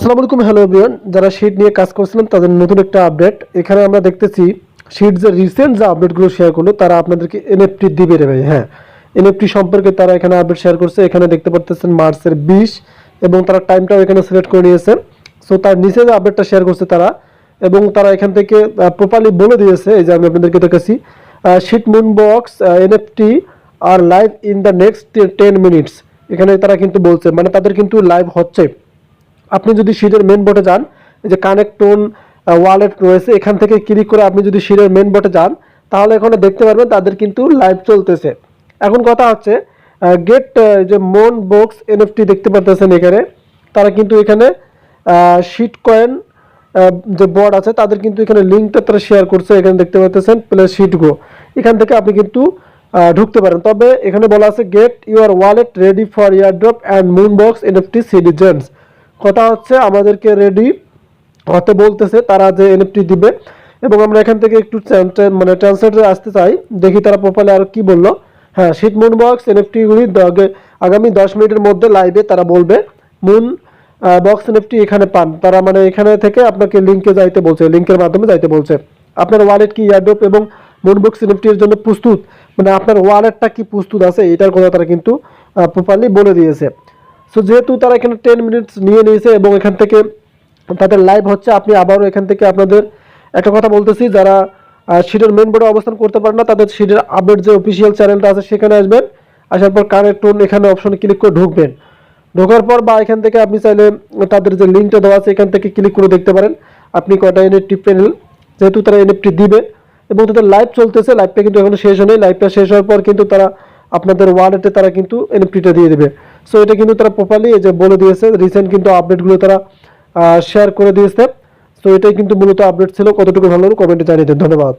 আসসালামু আলাইকুম, hello everyone. যারা শিট নিয়ে কাজ করছিলেন তাদের নতুন একটা আপডেট। এখানে আমরা দেখতেছি শিট যে রিসেন্ট যে আপডেটগুলো শেয়ার করলো তারা আপনাদেরকে এনএফটি দিবে রে ভাই। হ্যাঁ, এনএফটি সম্পর্কে তারা এখানে আপডেট শেয়ার করছে। এখানে দেখতে পাচ্ছেন মার্চের 20 এবং তারা টাইমটাও এখানে সিলেক্ট করে নিয়েছে। সো তার নিচে যে আপডেটটা শেয়ার করছে তারা, এবং তারা এখান থেকে প্রপারলি বলে দিয়েছে, এই যে আমি আপনাদেরকে দেখাচ্ছি, sheet moon box NFT are live in the next 10 minutes. এখানে তারা কিন্তু বলছে, মানে তাদের কিন্তু লাইভ হচ্ছে। আপনি যদি শিটের মেন বোর্ডে যান, এই যে কানেক্ট টোন ওয়ালেট রয়েছে, এখান থেকে ক্লিক করে আপনি যদি শিটের মেন বোর্ডে যান তাহলে এখানে দেখতে পারবেন তাদের কিন্তু লাইভ চলতেছে। এখন কথা হচ্ছে গেট যে মন বক্স এনএফটি দেখতে পারতেছেন এখানে, তারা কিন্তু এখানে শিট কয়েন যে বোর্ড আছে তাদের কিন্তু এখানে লিঙ্কটা তারা শেয়ার করছে। এখানে দেখতে পাচ্ছেন প্লে শিট গো, এখান থেকে আপনি কিন্তু ঢুকতে পারেন। তবে এখানে বলা আছে get your wallet ready for airdrop and moon box NFT citizens. কথা হচ্ছে আমাদেরকে রেডি হতে বলতেছে তারা যে এনএফটি দিবে। এবং আমরা এখান থেকে একটু মানে ট্রান্সলেটে আসতে চাই, দেখি তারা প্রোফাইলে আর কি বললো। হ্যাঁ, শিট মুন বক্স এনএফটিগুলি আগামী 10 মিনিটের মধ্যে লাইভে তারা বলবে মুন বক্স এনএফটি এখানে পান। তারা মানে এখানে থেকে আপনাকে লিঙ্কে যাইতে বলছে, লিঙ্কের মাধ্যমে যাইতে বলছে। আপনার ওয়ালেট কি ইয়ারড্রপ এবং মুন বক্স এনএফটির জন্য প্রস্তুত, মানে আপনার ওয়ালেটটা কি প্রস্তুত আছে এটার কথা তারা কিন্তু প্রপারলি বলে দিয়েছে। সো যেহেতু তারা এখানে 10 মিনিটস নিয়ে নিয়েছে এবং এখান থেকে তাদের লাইভ হচ্ছে, আপনি আবারও এখান থেকে আপনাদের একটা কথা বলতেছি, যারা শিটের মেন বোর্ডে অবস্থান করতে পারেন না তাদের শিটের আপডেট যে অফিসিয়াল চ্যানেলটা আছে সেখানে আসবেন। আসার পর কানেক্ট টোন এখানে অপশনে ক্লিক করে ঢুকবেন। ঢোকার পর বা এখান থেকে আপনি চাইলে তাদের যে লিঙ্কটা দেওয়া আছে এখান থেকে ক্লিক করে দেখতে পারেন আপনি কয়টা এনএফটি প্যানেল, যেহেতু তারা এনএফটি দিবে এবং তাদের লাইভ চলতেছে। লাইভটা কিন্তু এখনো শেষ হয়নি। লাইভটা শেষ হওয়ার পর কিন্তু তারা আপনাদের ওয়ালেটে তারা কিন্তু এনএফটিটা দিয়ে দেবে। সো এটা কিন্তু তারা প্রপারলি এই যে বলে দিয়েছে, রিসেন্ট কিন্তু আপডেটগুলো তারা শেয়ার করে দিয়েছে। সো এটাই কিন্তু মূলত আপডেট ছিল। কতটুকু ভালো কমেন্টে জানিয়ে দেন। ধন্যবাদ।